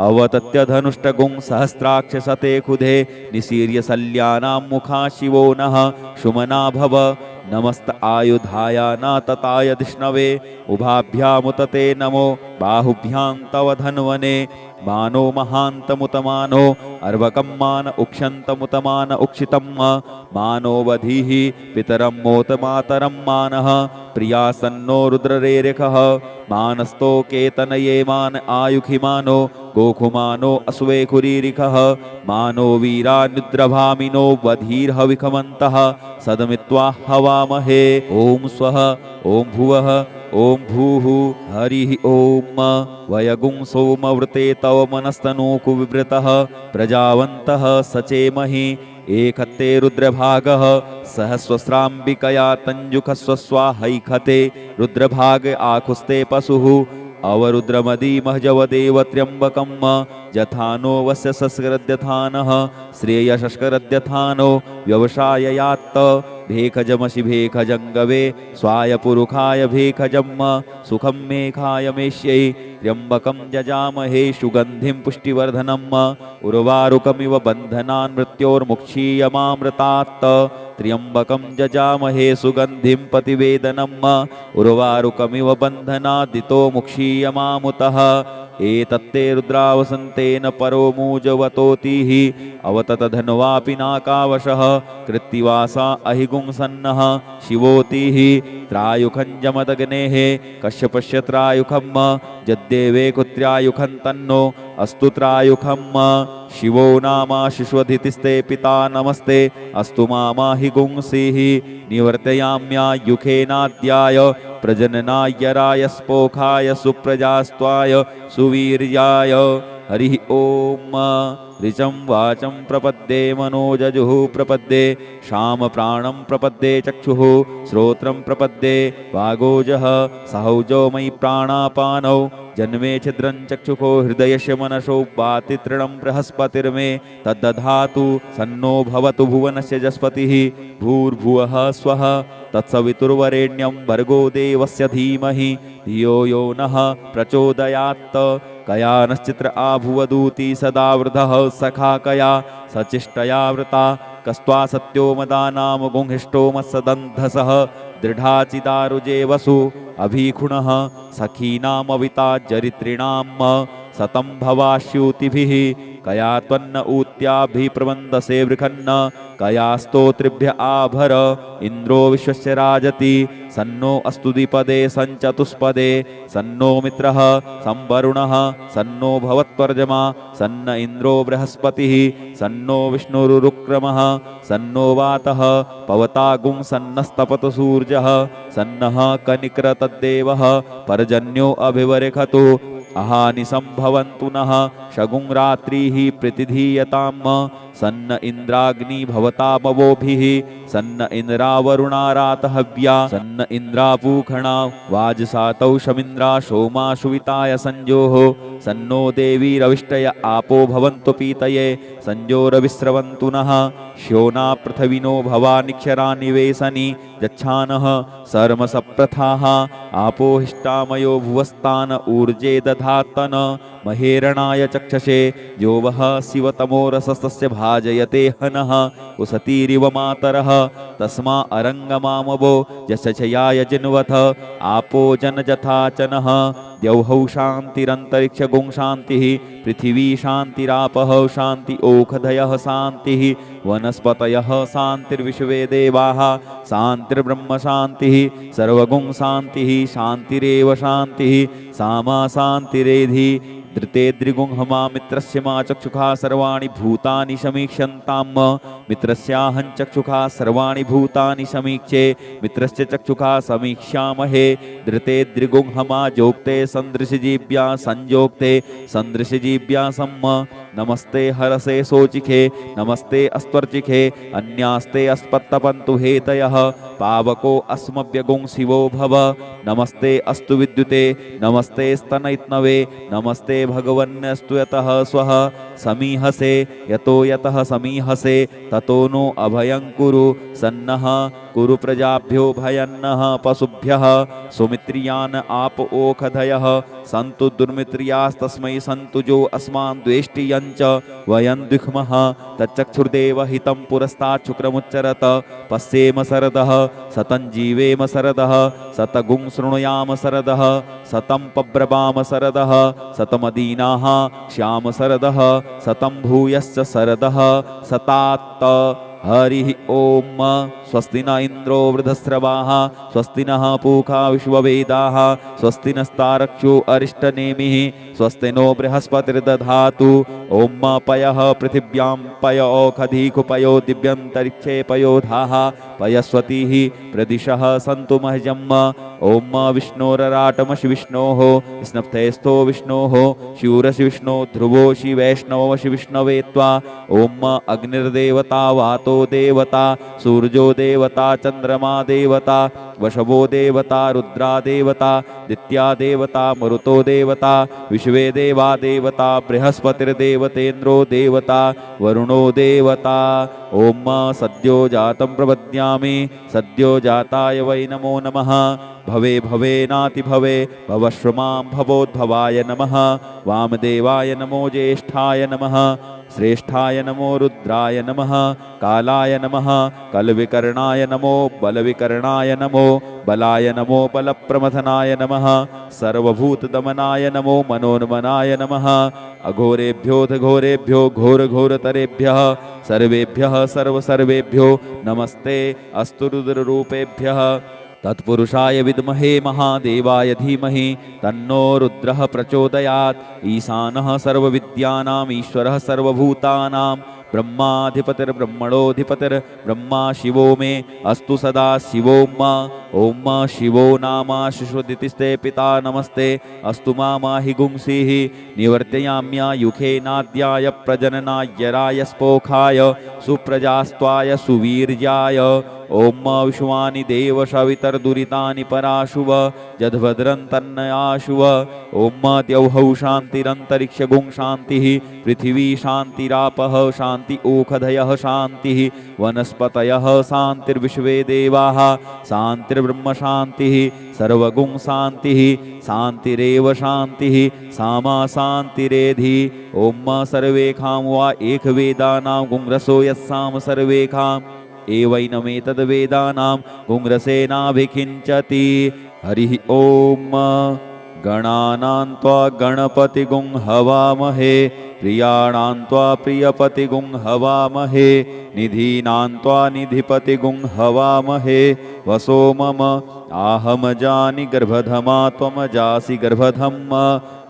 अवतत्य धनुष्टगुं सहस्राक्षसते खुधे निशीर्य सल्यानां मुखा शिवो नः शुमना भव नमस्त आयुधाय न तताय धिष्णवे उभाभ्यामुतते नमो बाहुभ्यां तव धन्वने मानो महान्तमुतमानो अर्वकं मान उक्षन्तमुतमान उक्षितं मानो वधीः पितरं मोत मातरं मानः प्रियासन्नो रुद्ररेरिखः मानस्तो केतनये मान आयुखिमानो गोखुमानो अस्वेखुरीरिखः मानो वीरान्युद्रभामिनो वधीर्हविखमन्तः सदमित्वा हवामहे ॐ स्वः ॐ भुवः ॐ भूः हरिः ॐ वयगुं सोमवृते तव मनस्तनूकु विवृतः प्रजावन्तः सचेमहि एकत्ते रुद्रभागः सहस्वस्राम्बिकया तञ्जुखस्वस्वाहैखते रुद्रभाग आखुस्ते पशुः अवरुद्रमदीमहजवदेव त्र्यम्बकं जथानो वस्य सस्करद्यथानः श्रेयशस्करद्यथानो व्यवसाययात्त भेखजमसि भेखजङ्गवे स्वायपुरुखाय भेखजम् सुखं मेघाय मेष्यै त्र्यम्बकं जजामहे सुगन्धिं पुष्टिवर्धनम् उर्वारुकमिव बन्धनान् मृत्योर्मुक्षीयमामृतात् त्र्यम्बकं जजामहे सुगन्धिं पतिवेदनम् उर्वारुकमिव बन्धनादितो मुक्षीयमामुतः एतत्ते रुद्रावसन्तेन परो मूजवतोतिः अवततधन्वापि नाकावशः कृत्तिवासा अहिगुंसन्नः शिवोतिः त्रायुखं जमदग्नेः कश्यपस्य त्रायुखं जद्देवे कुत्र्यायुखं तन्नो अस्तु त्रायुखम् शिवो नाम शिश्वधितिस्ते पिता नमस्ते अस्तु मामाहि गुंसीः निवर्तयाम्यायुखेनाद्याय प्रजननाय रायस्पोखाय सुप्रजास्त्वाय सुवीर्याय हरिः ओम ऋचं वाचं प्रपद्ये मनोजजुः प्रपद्ये शाम प्राणं प्रपद्ये चक्षुः श्रोत्रं प्रपद्ये वागोजः सहौजो मयि प्राणापानौ जन्मे छिद्रं चक्षुषो हृदयस्य मनसो वाति तृणं बृहस्पतिर्मे तद्दधातु सन्नो भवतु भुवनस्य जस्पतिः भूर्भुवः स्वः तत्सवितुर्वरेण्यं भर्गो देवस्य धीमहि धियो यो नः प्रचोदयात् कया नश्चित्र आभुवदूति सदा वृधः सखा कया सचिष्टया वृता कस्त्वा सत्यो मदानाम गुंहिष्टो मत्सदन्धसः दृढाचिदारुजे वसु अभीखुणः सखीनामविता जरित्रिणाम् सतं भवाश्यूतिभिः कया त्वन्न ऊत्याभिप्रबन्धसे वृखन्न कया स्तोत्रिभ्य आभर इन्द्रो विश्वस्य राजति सन्नो अस्तु द्विपदे सञ्चतुष्पदे सन्नो मित्रः संवरुणः सन्नो भवत्वर्जमा सन्न इन्द्रो बृहस्पतिः सन्नो विष्णुरुक्रमः सन्नो वातः पवतागुं सन्नस्तपतु सूर्यः सन्नः कनिक्रतद्देवः पर्जन्यो अभिवरेखतु अहानि संभवन्तु नः शगुं रात्रिः प्रतिधीयताम् सन्न इंद्राग्नि भवतामवोभिः सन्न इंद्रावरुणारातहव्या सन्न इंद्रापूखणा वाजसातौ शमिन्द्रा सोमा सुविताय संजोः सन्नो देवी रविष्टय आपो भवन्तु पीतये संजोरविस्रवन्तु नः श्योना पृथ्विनो भवानिक्षरा निवेशनि यच्छानः सर्मसप्रथाः आपो हिष्टामयो भुवस्तान ऊर्जे दधातन महेरणाय चक्षसे यो वः शिवतमोरसस्तस्य भाजयते हनः उसतीरिव मातरः तस्मा अरङ्गमामवो यशचयाय जिन्वथ आपो जनजथाचनः द्यौहौ शान्तिरन्तरिक्षगुं शान्तिः पृथिवी शान्तिरापः शान्ति ओखधयः शान्तिः वनस्पतयः शान्तिर्विश्वे देवाः शान्तिर्ब्रह्म शान्तिः सर्वगुं शान्तिः शान्तिरेव शान्तिः सामा शान्तिरेधि धृते द्रिगुंहमा मित्रस्य मा चक्षुषा सर्वाणि भूतानि समीक्ष्यन्ताम् मित्रस्याहं चक्षुषा सर्वाणि भूतानि समीक्षे मित्रस्य चक्षुषा समीक्ष्यामहे धृते द्रिगुंहमा जोक्ते सन्दृशजीव्या संयोक्ते सन्दृशजीव्या सम्म नमस्ते हरसे सोचिखे नमस्ते अस्त्वर्चिखे अन्यास्ते अस्पत्तपन्तु हेतयः पावको अस्मभ्यगुं शिवो भव नमस्ते अस्तु विद्युते नमस्ते स्तनयित्नवे नमस्ते भगवन्नस्तु यतः स्वः समीहसे यतो यतः समीहसे ततो नो अभयं कुरु सन्नः कुरु प्रजाभ्यो भयन्नः पशुभ्यः सुमित्रियान् आप ओखधयः सन्तु दुर्मित्रियास्तस्मै सन्तु जो अस्मान् द्वेष्टियञ्च वयं द्विख्मः तच्चक्षुर्देव हितं पुरस्तात् शुक्रमुच्चरत पश्येम सरदः सतं जीवेम सरदः सतगुं शृणुयाम सरदः सतं पब्रवाम सरदः सतमदीनाः श्याम सरदः सतं भूयश्च सरदः सतात्त हरिः ओम स्वस्ति न इंद्रो वृधस्रवाः स्वस्ति नः पूषा विश्ववेदाः स्वस्ति नस्तारक्षो अरिष्टनेमिः स्वस्ति नो बृहस्पतिर्दधातु ओम पयः पृथिव्यां पय ओखधीकुपयो दिव्यन्तरिक्षे पयोधाः पयस्वतीः प्रदिशः सन्तु मह्यम् ओम विष्णोरराटमशि विष्णोः स्नप्थेस्थो विष्णोः शूरसि विष्णो ध्रुवोषि वैष्णवमशि विष्णवे त्वा ओम अग्निर्देवता वातो देवता सूर्यो देवता चंद्रमा देवता वशवो देवता रुद्रा देवता दित्या देवता मरुतो देवता विश्वे देवा देवता बृहस्पतिर्देवतेन्द्रो देवता वरुणो देवता ओम सद्यो जातं प्रपद्यामि सद्यो जाताय वै नमो नमः भवे भवे नाति भवे भवश्वमां भवोद्भवाय नमः वामदेवाय नमो ज्येष्ठाय नमः श्रेष्ठाय नमो रुद्राय नमः कालाय नमः कलविकर्णाय नमो बलविकर्णाय नमो बलाय नमो बलप्रमथनाय नमः सर्वभूतदमनाय नमो मनोन्मनाय नमः अघोरेभ्योऽथ घोरेभ्यो घोरघोरतरेभ्यः सर्वेभ्यः सर्वसर्वेभ्यो नमस्ते अस्तु रुद्ररूपेभ्यः तत्पुरुषाय विद्महे महादेवाय धीमहि तन्नो रुद्रः प्रचोदयात्। ईशानः सर्वविद्यानाम् ईश्वरः सर्वभूतानां ब्रह्माधिपतिर्ब्रह्मणोऽधिपतिर्ब्रह्मा शिवो मे अस्तु सदा शिवोम। ओम शिवो नामाशिषुदितिस्ते पिता नमस्ते अस्तु माहि गुंसीः। निवर्तयाम्यायुखेनाद्याय प्रजननाय स्पोखाय सुप्रजास्त्वाय सुवीर्याय। ओम विश्वानि देव सवितर्दुरितानि पराशुव जद्भद्रं तन्नयाशुव। ओम द्यौः शान्तिरन्तरिक्ष गुं शान्तिः पृथिवी शान्तिरापः शान्ति ओषधयः शान्तिः वनस्पतयः शान्तिर्विश्वे देवाः शान्तिर्ब्रह्म शान्तिः सर्वगुं शान्तिः शान्तिरेव शान्तिः सामा शान्तिरेधि। ओम सर्वेखां वा एकवेदानां गुंरसो यस्साम सर्वेखाम् एवैनमेतद्वेदानां गुंरसेनाभिखिञ्चति। हरिः ओम। गणानां त्वा गणपतिगुं हवामहे प्रियाणां त्वा प्रियपतिगुं हवामहे निधीनां त्वा निधिपतिगुं हवामहे। वसो मम आहमजानि गर्भधमा त्वमजासि गर्भधम्।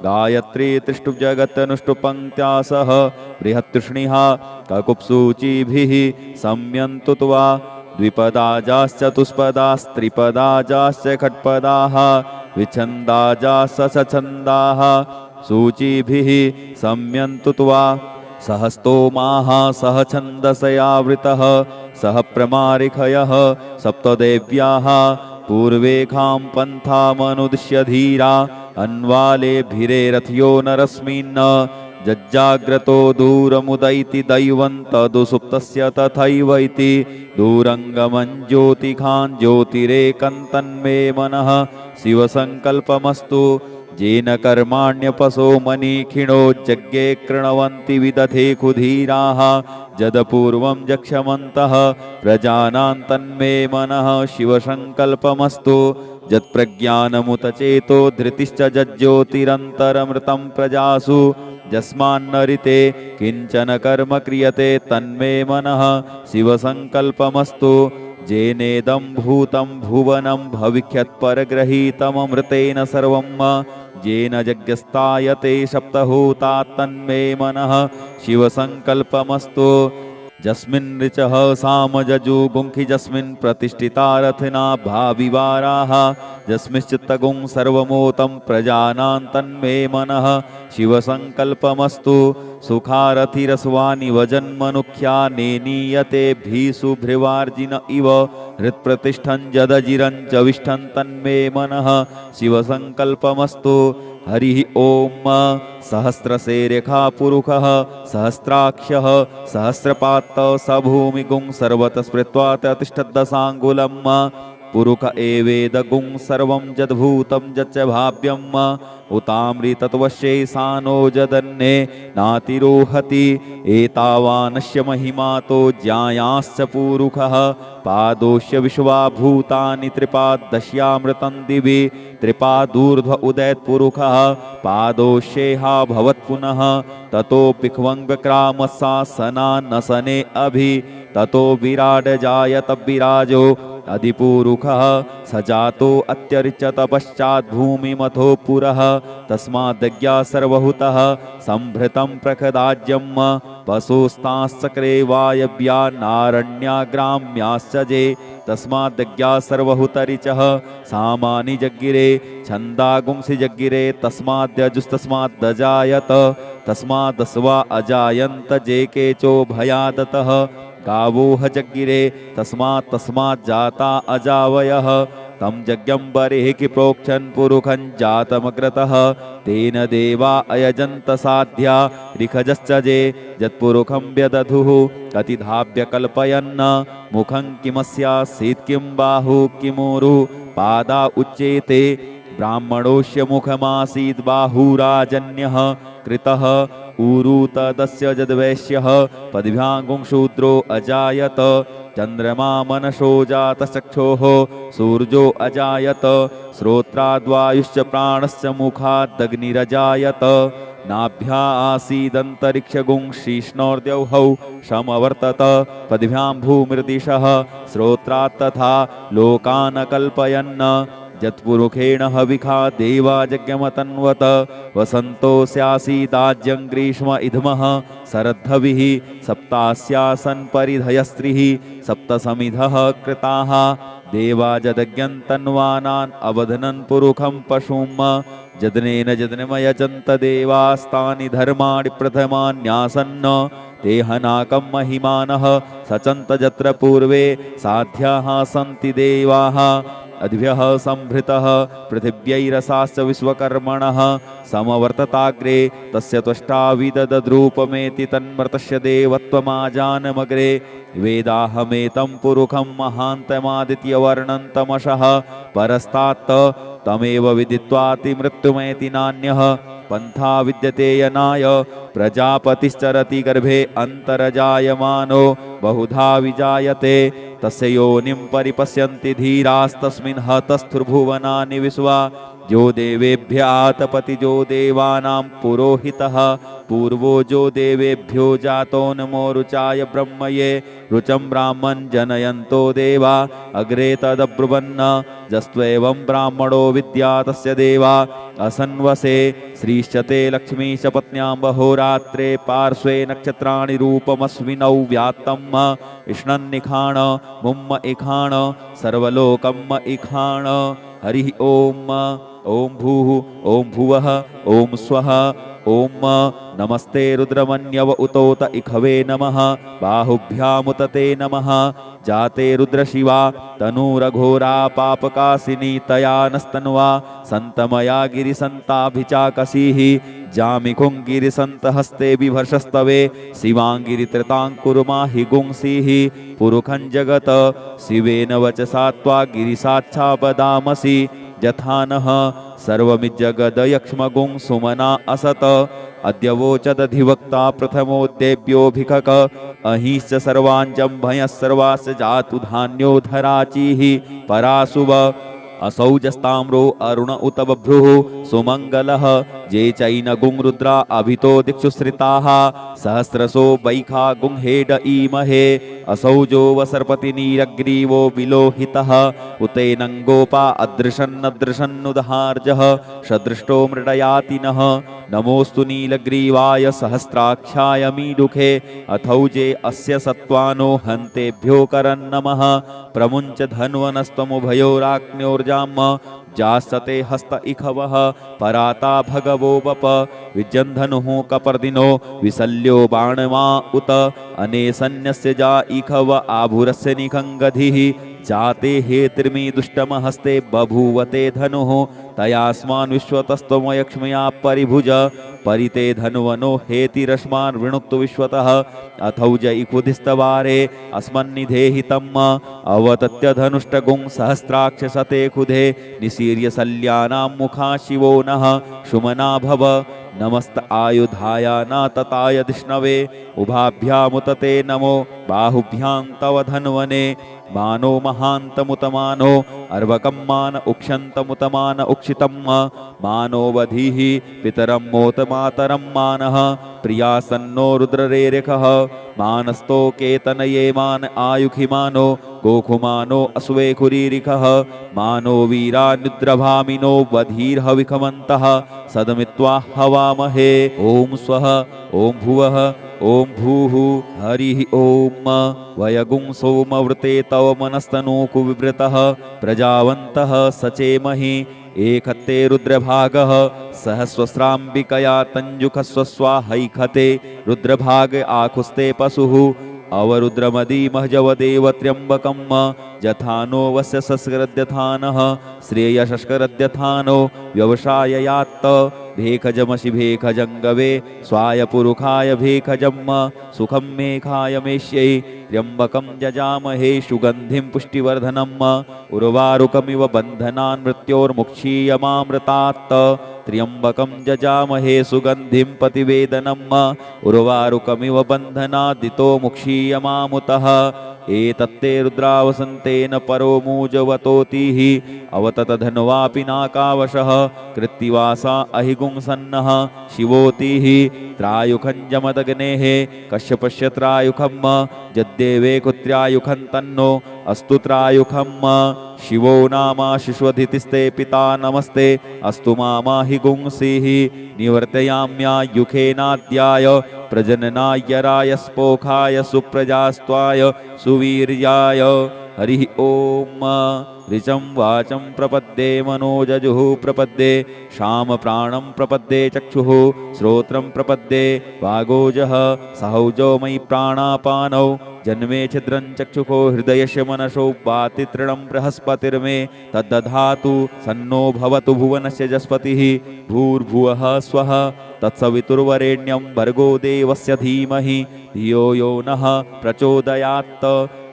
गायत्री त्रिष्टुजगतनुष्टुपङ्क्त्या सह बृहत्तृष्णिः ककुप्सूचिभिः सम्यन्तु त्वा द्विपदाजाश्चतुष्पदास्त्रिपदाजाश्च खट्पदाः विच्छन्दाजाश्च सछन्दाः सूचिभिः सम्यन्तु त्वा। सहस्तोमाः सह छन्दसयावृतः सह प्रमारिखयः सप्तदेव्याः पूर्वेखां पन्थामनुदिश्य धीरा अन्वालेभिरे रथ्यो नरस्मिन्। जज्जाग्रतो दूरमुदैति दैवं तदुसुप्तस्य तथैवैति दूरङ्गमं ज्योतिखान् ज्योतिरेकं तन्मे मनः शिवसङ्कल्पमस्तु। येन कर्माण्यपसो मनीखिणो जज्ञे कृणवन्ति विदधे कुधीराः जदपूर्वं जक्षमन्तः प्रजानां तन्मे मनः शिवसङ्कल्पमस्तु। यत्प्रज्ञानमुतचेतो धृतिश्च जज्ज्योतिरन्तरमृतं प्रजासु यस्मान्नरिते किञ्चन कर्म क्रियते तन्मे मनः शिवसङ्कल्पमस्तु। जेनेदं भूतं भुवनं भविष्यत्परगृहीतममृतेन सर्वं येन यज्ञस्तायते सप्तहोता तन्मे मनः शिवसङ्कल्पमस्तु। यस्मिन् ऋचः सामजजुगुंखि यस्मिन् प्रतिष्ठिता रथना भाविवाराः यस्मिश्चित्तगुं सर्वमोतं प्रजानां तन्मे मनः शिवसङ्कल्पमस्तु। सुखारथिरस्वानि वजन्मनुख्या नेनीयते भीषुभृवार्जिन इव हृत्प्रतिष्ठं जदजिरं च विष्ठं तन्मे मनः शिवसङ्कल्पमस्तु। हरिः ओम। सहस्रशेरेखा पुरुषः सहस्राक्षः सहस्रपात् स भूमिगुं सर्वतः स्मृत्वा तिष्ठद्दशाङ्गुलम्। पुरुष एवेदगुं सर्वं यद्भूतं यच्च भाव्यम् उतामृतत्वशेषानो जदन्ये नातिरोहति। एतावानस्य महिमातो ज्यायाश्च पुरुषः पादोश्य विश्वाभूतानि त्रिपादश्यामृतं दिवि त्रिपादूर्ध्व उदयत्पुरुषः पादोश्येहा भवत्पुनः। ततो पिख्वङ्ग्रामसा नसने अभि ततो विराड जायत विराजो अधिपुरुषः स जातो अत्यर्चत पश्चात् भूमिमथो पुरः। तस्माद्ज्ञा सर्वहुतः संभृतं प्रखदाज्यं पशुस्ताश्चक्रे वायव्या नारण्याग्राम्याश्च जे। तस्माद्ज्ञा सर्वहुतरिचः सामानि जग्गिरे छन्दागुंसि जग्गिरे तस्माद्यजुस्तस्माद्दजायत तस्मादस्वा अजायन्त जे केचो भयादतः। गावोह जग्गिरे तस्मात् जाता अजावयः तं यज्ञं बरेः कि प्रोक्षन् पुरुखं जातमग्रतः। तेन देवा अयजन्त साध्या ऋखजश्च जे यत्पुरुखं व्यदधुः कतिधाव्य कल्पयन्। मुखं किमस्यासीत् किं बाहु किमूरु पादा उच्येते ब्राह्मणोऽस्य मुखमासीत् बाहुराजन्यः कृतः। ऊरु तदस्य यद्वैश्यः पद्भ्यां शूद्रो अजायत। चन्द्रमा मनसो जातचक्षोः सूर्यो अजायत। श्रोत्राद्वायुश्च प्राणश्च मुखादग्निरजायत। नाभ्या आसीदन्तरिक्षगुं शीष्णोर्द्यौहौ समवर्तत पद्भ्यां भूमिर्दिशः श्रोत्रात् तथा लोकान् कल्पयन् यत्पुरुषेण हविखा देवा यज्ञमतन्वत वसन्तोऽस्यासीदाज्यं ग्रीष्म इद्मः शरद्धविः सप्तास्यासन् परिधयस्त्रिः सप्तसमिधः कृताः देवा जदज्ञन्तन्वानान् अवधनन् पुरुखं पशुं जदनेन जदनमयजन्त देवास्तानि धर्माणि प्रथमान्यासन्न तेहनाकं महिमानः सचन्त यत्र पूर्वे साध्याः सन्ति देवाः अद्भ्यः संभृतः पृथिव्यैरसाश्च विश्वकर्मणः समवर्तताग्रे तस्य त्वष्टा विददद्रूपमेति तन्मर्तस्य देवत्वमाजानमग्रे वेदाहमेतं पुरुखं महान्तमादित्यवर्णन्तमशः परस्तात् तमेव विदित्वातिमृत्युमेति नान्यः पन्था विद्यते यनाय प्रजापतिश्चरति गर्भे अन्तर्जायमानो बहुधा विजायते तस्य योनिं परिपश्यन्ति धीरास्तस्मिन् हतस्थुर्भुवनानि विश्वा जो देवेभ्य आतपतिजो देवानां पुरोहितः पूर्वो जो देवेभ्यो जातो नमो रुचाय ब्रह्मये रुचं ब्राह्मन् जनयन्तो देवा अग्रे तदब्रुवन्न जस्त्वेवं ब्राह्मणो विद्या तस्य देवा असन्वसे श्रीश्चते लक्ष्मीश पत्न्यां बहोरात्रे पार्श्वे नक्षत्राणि रूपमस्मिनौ व्यात्तम् इष्णन्निखाण मुम्म इखाण सर्वलोकम् इखाण हरिः ओम ओम भूः ओम भुवः ओम स्वः ओम नमस्ते रुद्रमन्यव उतोत इखवे नमः बाहुभ्यामुतते नमः जाते रुद्रशिवा तनूरघोरा पापकासिनी तया नस्तन्वा सन्तमया गिरिसन्ताभिचाकसीः जामिकुङ्गिरिसन्तहस्ते बिभर्षस्तवे शिवाङ्गिरित्रताङ्कुरुमाहि गुंसीः पुरुखं जगत शिवेन वचसा त्वा गिरिसाच्छापदामसि यथा नः सर्वमिज्जगदयक्ष्मगुं सुमना असत अद्य वोचदधिवक्ता प्रथमोद्देव्योऽभिखक अहिश्च सर्वाञ्जम्भयः सर्वास्य जातु धान्यो धराचीः पराशुव असौजस्ताम्रो अरुण उत बभ्रुः सुमङ्गलः जे चैन गुंरुद्रा अभितो दिक्षुश्रिताः सहस्रसो वैखा गुंहेड ईमहे असौजो वसर्पति नीरग्रीवो विलोहितः उतेनङ्गोपा अदृशन्नदृशन्नुदहार्जः सदृष्टो मृडयातिनः नमोऽस्तु नीलग्रीवाय सहस्राक्षाय मीडुखे अथौजे अस्य सत्त्वानो हन्तेभ्यो करन्नमः प्रमुञ्च धन्वनस्तमुभयोराग्न्योर्जाम् जासते हस्त इखवः पराता भगवो वप विजन्धनुः कपर्दिनो विसल्यो बाणमा उत अनेसन्यस्य जा इखव आभुरस्य निखङ्गधिः जाते हेतिर्मी दुष्टमहस्ते बभूवते धनुः तयास्मान् विश्वतस्त्वमयक्ष्मया परिभुज परिते धन्वनो हेतिरस्मान् वृणुक्तु विश्वतः अथौज इकुधिस्तवारे अस्मन्निधेहितम् अवतत्य धनुष्टगुं सहस्राक्षसते खुधे निशीर्य सल्यानां मुखा शिवो नः शुमना भव नमस्त आयुधाय नातताय धिष्णवे उभाभ्यामुतते नमो बाहुभ्यां तव धन्वने मानो महान्तमुतमानो अर्वकं मान उक्षन्तमुतमान उक्षितं मानो वधीः पितरं मोतमातरं मानः प्रियासन्नो रुद्ररेरिखः मानस्तो केतनये मान आयुखिमानो गोखुमानो अस्वेखुरीरिखः मानो वीरान्युद्रभामिनो वधीर्हविखमन्तः सदमित्वा हवामहे ॐ स्वः ॐ भुवः ॐ भूः हरिः ॐ वयगुं सोमवृते तव मनस्तनूकु विवृतः प्रजावन्तः सचेमहि एकत्ते रुद्रभागः सहस्वस्राम्बिकया तञ्जुखस्वस्वाहैखते रुद्रभाग आकुस्ते पशुः अवरुद्रमदीमहजवदेव त्र्यम्बकं जथानो वस्य सस्करद्यथानः श्रेयशस्करद्यथानो व्यवसाययात्त भेखजमसि भेखजङ्गवे स्वायपुरुखाय भेखजम् सुखं मेघाय मेष्यै त्र्यम्बकं जजामहे सुगन्धिं पुष्टिवर्धनम् उर्वारुकमिव बन्धनान् मृत्योर्मुक्षीयमामृतात् त्र्यम्बकं जजामहे सुगन्धिं पतिवेदनम् उर्वारुकमिव बन्धनादितो मुक्षीयमामुतः एतत्ते रुद्रावसन्तेन परो मूजवतोतिः अवतत धन्वा पिनाकावशः कृत्तिवासा अहिगुंसन्नः शिवोतिः त्रायुखञ्जमदग्नेः कश्यपस्य त्रायुखम् जद्देवे कुत्र्यायुखं तन्नो अस्तु त्रायुखम् शिवो नामा शिश्वधितिस्ते पिता नमस्ते अस्तु मामा हि गुंसीः निवर्तयाम्यायुखेनाद्याय प्रजननाय स्पोखाय सुप्रजास्त्वाय सुवीर्याय हरिः ओम ऋचं वाचं प्रपद्ये मनोजजुः प्रपद्ये शाम प्राणं प्रपद्ये चक्षुः श्रोत्रं प्रपद्ये वागोजः सहौजो मयि प्राणापानौ जन्मे छिद्रं चक्षुषो हृदयस्य मनसो वातितृणं बृहस्पतिर्मे तद्दधातु सन्नो भवतु भुवनस्य जस्पतिः भूर्भुवः स्वः तत्सवितुर्वरेण्यं भर्गो देवस्य धीमहि धियो यो नः प्रचोदयात्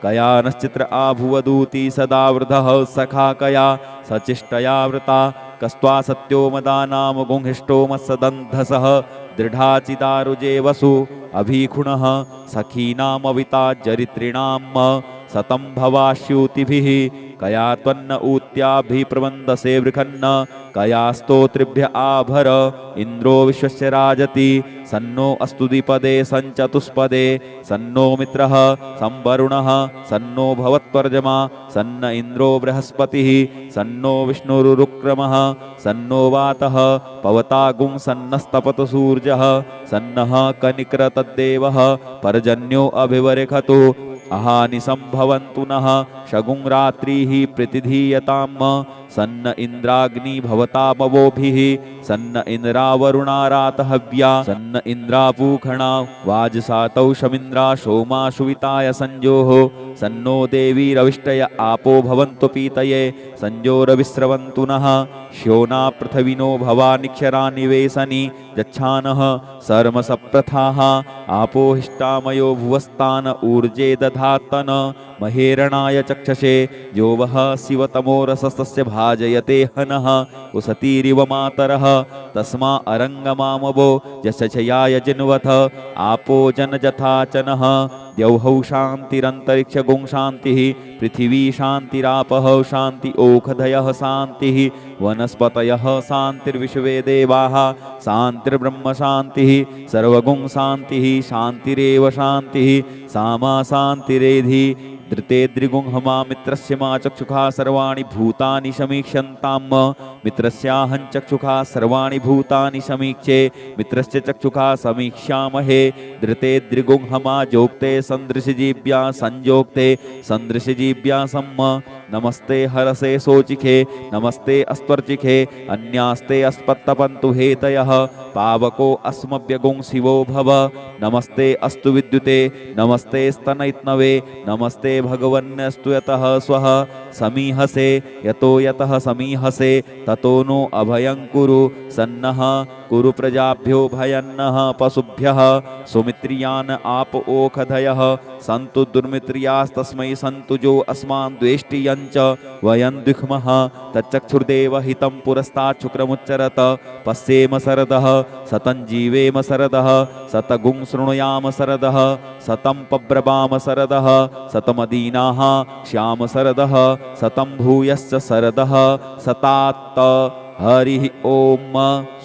कया नश्चित्र आभुवदूति सदा वृधः सखा कया सचिष्टया वृता कस्त्वा सत्यो मदानाम गुंहिष्टो मत्सदन्धसः दृढाचिदारुजे वसु अभीखुणः सखीनामविता जरित्रिणाम् सतं भवाश्यूतिभिः कया त्वन्न ऊत्याभिप्रबन्धसे वृखन्न कया स्तोत्रिभ्य आभर इन्द्रो विश्वस्य राजति सन्नो अस्तु द्विपदे सञ्चतुष्पदे सन्नो मित्रः संवरुणः सन्नो भवत्वर्जमा सन्न इन्द्रो बृहस्पतिः सन्नो विष्णुरुक्रमः सन्नो वातः पवतागुं सन्नस्तपतु सूर्यः सन्नः कनिक्रतद्देवः पर्जन्यो अभिवरेखतु अहानि संभवन्तु नः शगुं रात्रिः प्रतिधीयताम् सन्न इन्द्राग्नि भवतामवोभिः सन्न इन्द्रावरुणारातहव्या सन्न इन्द्रापूखणा वाजसातौ शमिन्द्रा सोमा सुविताय संजोः सन्नो देवी रविष्टय आपो भवन्तु पीतये संजोरविस्रवन्तु नः श्योना पृथ्विनो भवानिक्षरा निवेशनि यच्छानः सर्मसप्रथाः आपो हिष्टामयो भुवस्तान ऊर्जे दधातन महेरणाय चक्षसे जो वः शिवतमोरसस्तस्य भाजयते हनः उसतीरिव मातरः तस्मा अरङ्गमामवो यशयाय जिन्वथ आपो जनजथाचनः द्यौहौ शान्तिरन्तरिक्षगुं शान्तिः पृथिवी शान्तिरापः शान्ति ओखधयः शान्तिः वनस्पतयः शान्तिर्विश्वे देवाः शान्तिर्ब्रह्म शान्तिः सर्वगुं शान्तिः शान्तिरेव शान्तिः सामा शान्तिरेधि धृतेद्रिगुंहमा मित्रस्य मा चक्षुषा सर्वाणि भूतानि समीक्षन्ताम् मित्रस्याहं चक्षुषा सर्वाणि भूतानि समीक्षे मित्रस्य चक्षुषा समीक्ष्यामहे धृतेद्रिगुंहमा जोक्ते सन्दृशजीव्या संयोक्ते सन्दृशजीव्या सम्म नमस्ते हरसे सोचिखे नमस्ते अस्त्वर्चिखे अन्यास्ते अस्पत्तपन्तु हेतयः पावको अस्मभ्यगुं शिवो भव नमस्ते अस्तु विद्युते नमस्ते स्तनयित्नवे नमस्ते भगवन्नस्तु यतः स्वः समीहसे यतो यतः समीहसे ततो नो अभयं कुरु सन्नः कुरु प्रजाभ्यो भयन्नः पशुभ्यः सुमित्रियान् आप ओखधयः सन्तु दुर्मित्रियास्तस्मै सन्तु जो अस्मान् द्वेष्टियञ्च वयं द्विख्मः तच्चक्षुर्देव हितं पुरस्तात् शुक्रमुच्चरत पश्येम सरदः सतं जीवेम सरदः सतगुं शृणुयाम सरदः सतं पब्रवाम सरदः सतमदीनाः श्याम सरदः सतं भूयश्च सरदः सतात्त हरिः ओम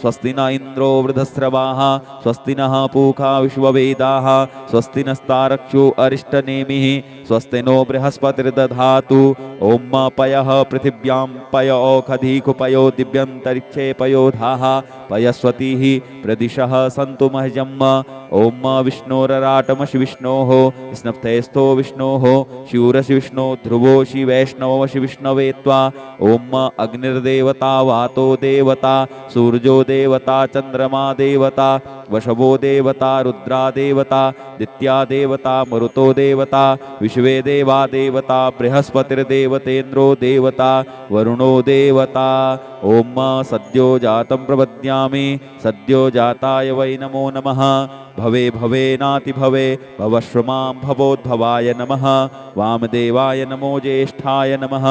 स्वस्ति न इन्द्रो वृधस्रवाः स्वस्ति नः पूषा विश्ववेदाः स्वस्ति नस्तारक्षो अरिष्टनेमिः स्वस्ति नो बृहस्पतिर्दधातु ओम पयः पृथिव्यां पय ओखधीकुपयो दिव्यन्तरिक्षे पयोधाः पयस्वतीः प्रदिशः सन्तु महजम् ओम विष्णोरराटमशि विष्णोः स्नप्थेस्थो विष्णोः शूरसि विष्णो ध्रुवो शि वैष्णवमशि विष्णवे त्वा ओम अग्निर्देवता वातो देवता सूर्यो देवता चंद्रमा देवता वशवो देवता रुद्रा देवता दित्या देवता मरुतो देवता विश्वे देवा देवता बृहस्पतिर्देवतेन्द्रो देवता वरुणो देवता ओम सद्यो जातं प्रपद्यामि सद्यो जाताय वै नमो नमः भवे भवे नाति भवे भवश्व मां भवोद्भवाय नमः वामदेवाय नमो ज्येष्ठाय नमः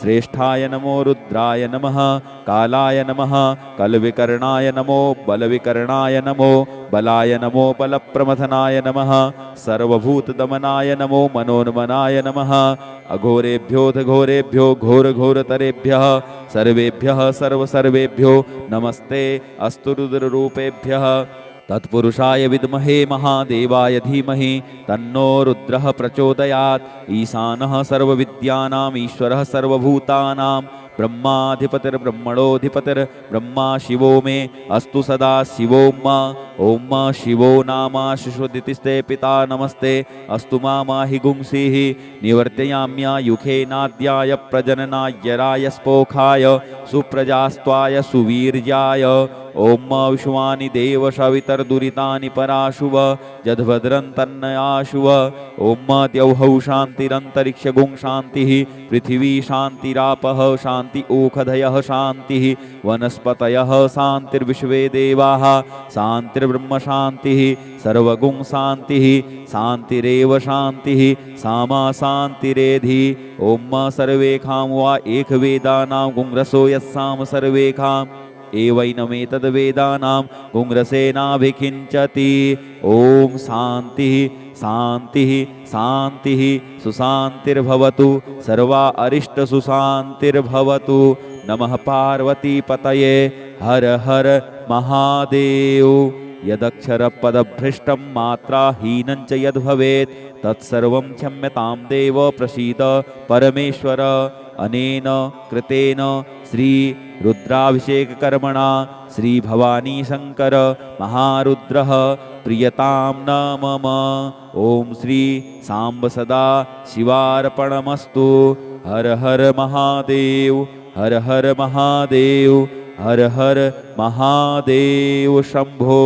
श्रेष्ठाय नमो रुद्राय नमः कालाय नमः कलविकर्णाय नमो बलविकर्णाय नमो बलाय नमो बलप्रमथनाय नमः सर्वभूतदमनाय नमो मनोन्मनाय नमः अघोरेभ्योऽघोरेभ्यो घोरघोरतरेभ्यः सर्वेभ्यः सर्वसर्वेभ्यो नमस्ते अस्तु रुद्ररूपेभ्यः तत्पुरुषाय विद्महे महादेवाय धीमहि तन्नो रुद्रः प्रचोदयात् ईशानः सर्वविद्यानाम् ईश्वरः सर्वभूतानां ब्रह्माधिपतिर्ब्रह्मणोऽधिपतिर्ब्रह्मा शिवो मे अस्तु सदा शिवों ॐ शिवो नामाशिषुदितिस्ते पिता नमस्ते अस्तु माहि गुंसीः निवर्तयाम्यायुखेनाद्याय प्रजननाय स्पोखाय सुप्रजास्त्वाय सुवीर्याय ॐ विश्वानि देव सवितर्दुरितानि पराशुव जद्भद्रं तन्नयाशुव ॐ द्यौः शान्तिरन्तरिक्षगुं शान्तिः पृथिवी शान्तिरापः शान्ति ओषधयः शान्तिः वनस्पतयः शान्तिर्विश्वे देवाः शान्तिर्ब्रह्म शान्तिः सर्वगुं शान्तिः शान्तिरेव शान्तिः सामा शान्तिरेधि ॐ सर्वेखां वा एकवेदानां गुंरसो यस्साम सर्वेखाम् एवैनमेतद्वेदानां गुंरसेनाभिखिञ्चति ॐ शान्तिः शान्तिः शान्तिः सुशान्तिर्भवतु सर्वा अरिष्टसुशान्तिर्भवतु नमः पार्वतीपतये हर हर महादेव यदक्षरपदभ्रष्टं मात्राहीनं च यद्भवेत् तत्सर्वं क्षम्यतां देव प्रसीद परमेश्वर अनेन कृतेन श्री रुद्राभिषेककर्मणा श्री भवानी शंकर महारुद्रः प्रियतां न मम ॐ श्री सांब सदा शिवार्पणमस्तु हर हर महादेव हर हर महादेव हर हर महादेव शंभो।